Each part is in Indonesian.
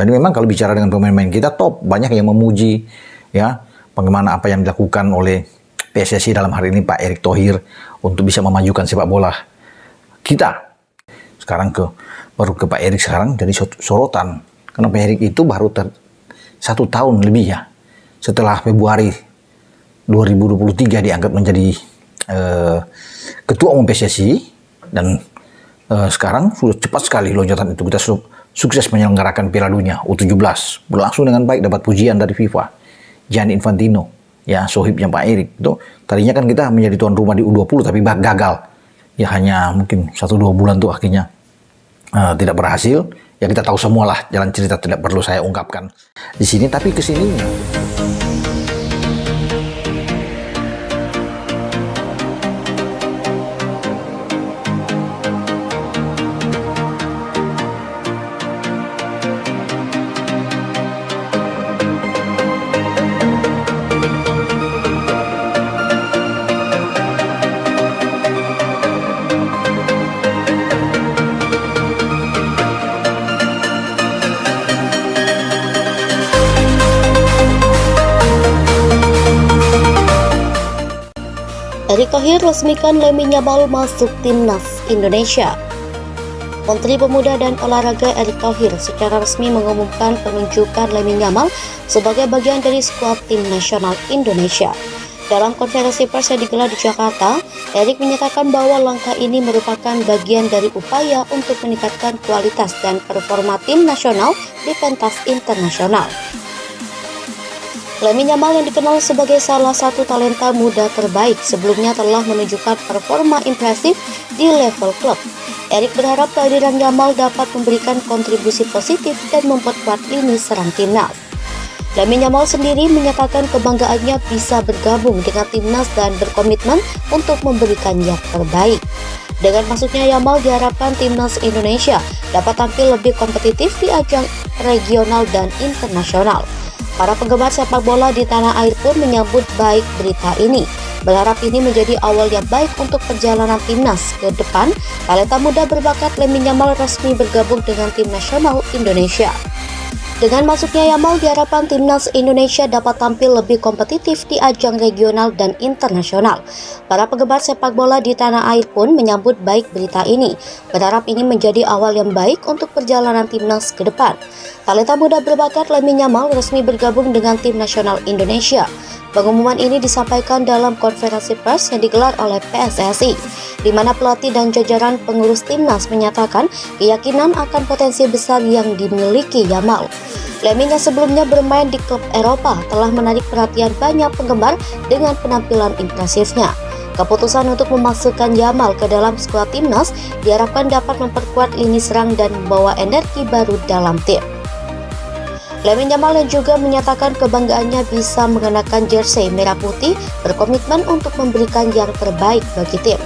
Dan memang kalau bicara dengan pemain-pemain kita top, banyak yang memuji ya bagaimana apa yang dilakukan oleh PSSI dalam hari ini Pak Erick Thohir untuk bisa memajukan sepak bola kita. Sekarang baru ke Pak Erick sekarang jadi sorotan karena Pak Erick itu baru 1 tahun lebih ya setelah Februari 2023 dianggap menjadi ketua umum PSSI dan sekarang sudah cepat sekali loncatan itu. Kita sukses menyelenggarakan Piala Dunia U17 berlangsung dengan baik, dapat pujian dari FIFA, Gianni Infantino ya, sohibnya Pak Erick. Itu tadinya kan kita menjadi tuan rumah di U20 tapi gagal ya, hanya mungkin 1-2 bulan tuh akhirnya tidak berhasil ya. Kita tahu semua lah jalan cerita, tidak perlu saya ungkapkan di sini. Tapi kesininya Erick Thohir resmikan Lamine Yamal masuk timnas Indonesia. Menteri Pemuda dan Olahraga Erick Thohir secara resmi mengumumkan penunjukan Lamine Yamal sebagai bagian dari skuad tim nasional Indonesia. Dalam konferensi pers yang digelar di Jakarta, Erick menyatakan bahwa langkah ini merupakan bagian dari upaya untuk meningkatkan kualitas dan performa tim nasional di pentas internasional. Lamine Yamal yang dikenal sebagai salah satu talenta muda terbaik sebelumnya telah menunjukkan performa impresif di level klub. Erick berharap kehadiran Yamal dapat memberikan kontribusi positif dan memperkuat lini serang timnas. Lamine Yamal sendiri menyatakan kebanggaannya bisa bergabung dengan timnas dan berkomitmen untuk memberikan yang terbaik. Dengan masuknya Yamal diharapkan timnas Indonesia dapat tampil lebih kompetitif di ajang regional dan internasional. Para penggemar sepak bola di tanah air pun menyambut baik berita ini. Berharap ini menjadi awal yang baik untuk perjalanan timnas ke depan. Talenta muda berbakat Lamine Yamal resmi bergabung dengan tim nasional Indonesia. Dengan masuknya Yamal diharapkan timnas Indonesia dapat tampil lebih kompetitif di ajang regional dan internasional. Para penggemar sepak bola di tanah air pun menyambut baik berita ini. Berharap ini menjadi awal yang baik untuk perjalanan timnas ke depan. Talenta muda berbakat Lamine Yamal resmi bergabung dengan tim nasional Indonesia. Pengumuman ini disampaikan dalam konferensi pers yang digelar oleh PSSI, di mana pelatih dan jajaran pengurus timnas menyatakan keyakinan akan potensi besar yang dimiliki Yamal. Lamine yang sebelumnya bermain di klub Eropa telah menarik perhatian banyak penggemar dengan penampilan impresifnya. Keputusan untuk memasukkan Yamal ke dalam skuad timnas diharapkan dapat memperkuat lini serang dan membawa energi baru dalam tim. Lamine Yamal yang juga menyatakan kebanggaannya bisa mengenakan jersey merah putih, berkomitmen untuk memberikan yang terbaik bagi tim.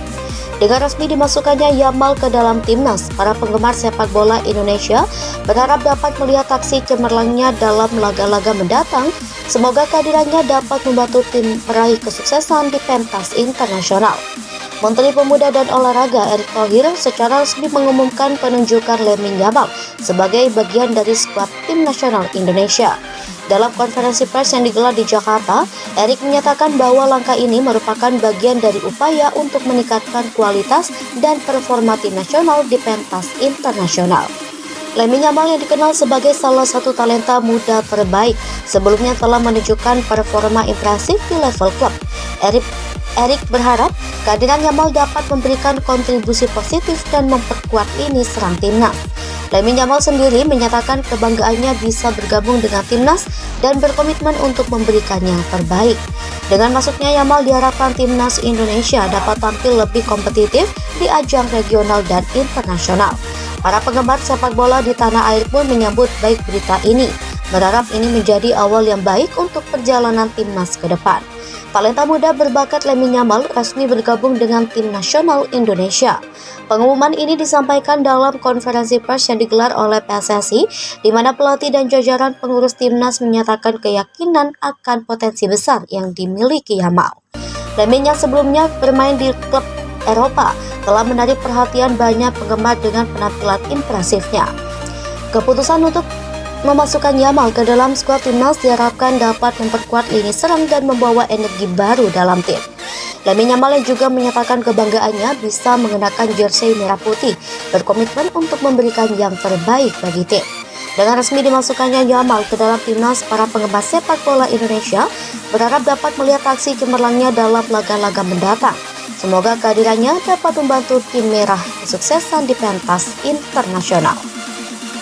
Dengan resmi dimasukkannya Yamal ke dalam timnas, para penggemar sepak bola Indonesia berharap dapat melihat aksi cemerlangnya dalam laga-laga mendatang. Semoga kehadirannya dapat membantu tim meraih kesuksesan di pentas internasional. Menteri Pemuda dan Olahraga Erick Thohir secara resmi mengumumkan penunjukan Lamine Yamal sebagai bagian dari skuad tim nasional Indonesia. Dalam konferensi pers yang digelar di Jakarta, Erick menyatakan bahwa langkah ini merupakan bagian dari upaya untuk meningkatkan kualitas dan performa tim nasional di pentas internasional. Lamine Yamal yang dikenal sebagai salah satu talenta muda terbaik sebelumnya telah menunjukkan performa impresif di level klub. Erick berharap kehadiran Yamal dapat memberikan kontribusi positif dan memperkuat lini serang timnas. Lamine Yamal sendiri menyatakan kebanggaannya bisa bergabung dengan timnas dan berkomitmen untuk memberikan yang terbaik. Dengan masuknya Yamal diharapkan timnas Indonesia dapat tampil lebih kompetitif di ajang regional dan internasional. Para penggemar sepak bola di tanah air pun menyambut baik berita ini. Berharap ini menjadi awal yang baik untuk perjalanan timnas ke depan. Talenta muda berbakat Lamine Yamal resmi bergabung dengan tim nasional Indonesia. Pengumuman ini disampaikan dalam konferensi pers yang digelar oleh PSSI, di mana pelatih dan jajaran pengurus timnas menyatakan keyakinan akan potensi besar yang dimiliki Yamal. Lamine yang sebelumnya bermain di klub Eropa telah menarik perhatian banyak penggemar dengan penampilan impresifnya. Keputusan untuk Memasukkan Yamal ke dalam skuad timnas diharapkan dapat memperkuat lini serang dan membawa energi baru dalam tim. Lamine Yamal yang juga menyatakan kebanggaannya bisa mengenakan jersei merah putih, berkomitmen untuk memberikan yang terbaik bagi tim. Dengan resmi dimasukkannya Yamal ke dalam timnas, para penggemar sepak bola Indonesia berharap dapat melihat aksi cemerlangnya dalam laga-laga mendatang. Semoga kehadirannya dapat membantu tim merah kesuksesan di pentas internasional.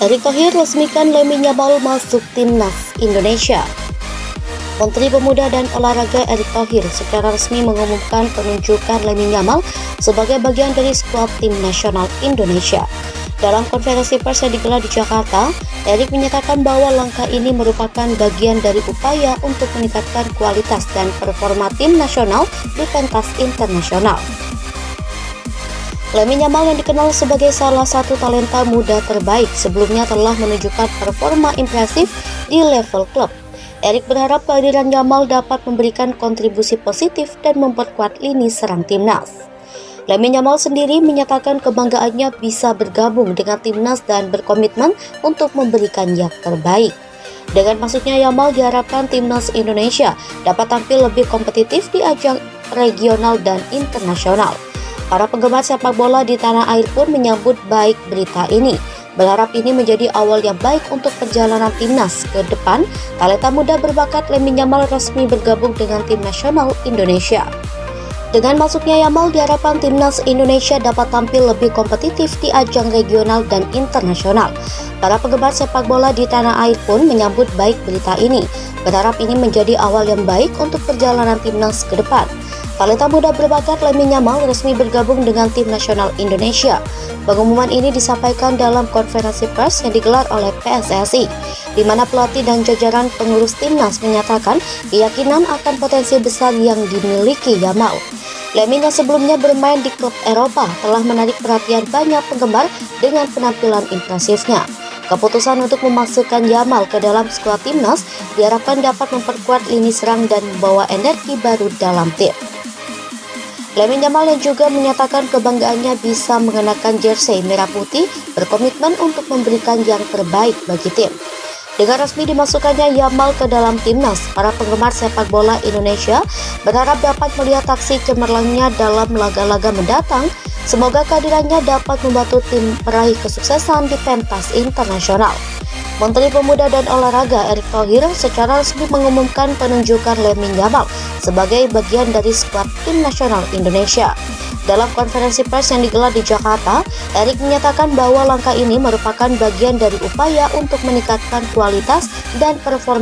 Erick Thohir resmikan Lamine Yamal masuk timnas Indonesia. Menteri Pemuda dan Olahraga Erick Thohir secara resmi mengumumkan penunjukan Lamine Yamal sebagai bagian dari skuad tim nasional Indonesia. Dalam konferensi pers yang digelar di Jakarta, Erick menyatakan bahwa langkah ini merupakan bagian dari upaya untuk meningkatkan kualitas dan performa tim nasional di pentas internasional. Lamine Yamal yang dikenal sebagai salah satu talenta muda terbaik sebelumnya telah menunjukkan performa impresif di level klub. Erick berharap kehadiran Yamal dapat memberikan kontribusi positif dan memperkuat lini serang timnas. Lamine Yamal sendiri menyatakan kebanggaannya bisa bergabung dengan timnas dan berkomitmen untuk memberikan yang terbaik. Dengan masuknya Yamal diharapkan timnas Indonesia dapat tampil lebih kompetitif di ajang regional dan internasional. Para penggemar sepak bola di tanah air pun menyambut baik berita ini. Berharap ini menjadi awal yang baik untuk perjalanan timnas ke depan. Talenta muda berbakat Lamine Yamal resmi bergabung dengan tim nasional Indonesia. Dengan masuknya Yamal diharapkan timnas Indonesia dapat tampil lebih kompetitif di ajang regional dan internasional. Para penggemar sepak bola di tanah air pun menyambut baik berita ini. Berharap ini menjadi awal yang baik untuk perjalanan timnas ke depan. Talenta muda berbakat Lamine Yamal resmi bergabung dengan tim nasional Indonesia. Pengumuman ini disampaikan dalam konferensi pers yang digelar oleh PSSI, di mana pelatih dan jajaran pengurus timnas menyatakan keyakinan akan potensi besar yang dimiliki Yamal. Lamine yang sebelumnya bermain di klub Eropa telah menarik perhatian banyak penggemar dengan penampilan impresifnya. Keputusan untuk memasukkan Yamal ke dalam skuad timnas diharapkan dapat memperkuat lini serang dan membawa energi baru dalam tim. Lamine Yamal yang juga menyatakan kebanggaannya bisa mengenakan jersei merah putih, berkomitmen untuk memberikan yang terbaik bagi tim. Dengan resmi dimasukkannya Yamal ke dalam timnas, para penggemar sepak bola Indonesia berharap dapat melihat aksi cemerlangnya dalam laga-laga mendatang. Semoga kehadirannya dapat membantu tim meraih kesuksesan di pentas internasional. Menteri Pemuda dan Olahraga Erick Thohir secara resmi mengumumkan penunjukan Lamine Yamal sebagai bagian dari skuad tim nasional Indonesia. Dalam konferensi pers yang digelar di Jakarta, Erick menyatakan bahwa langkah ini merupakan bagian dari upaya untuk meningkatkan kualitas dan performa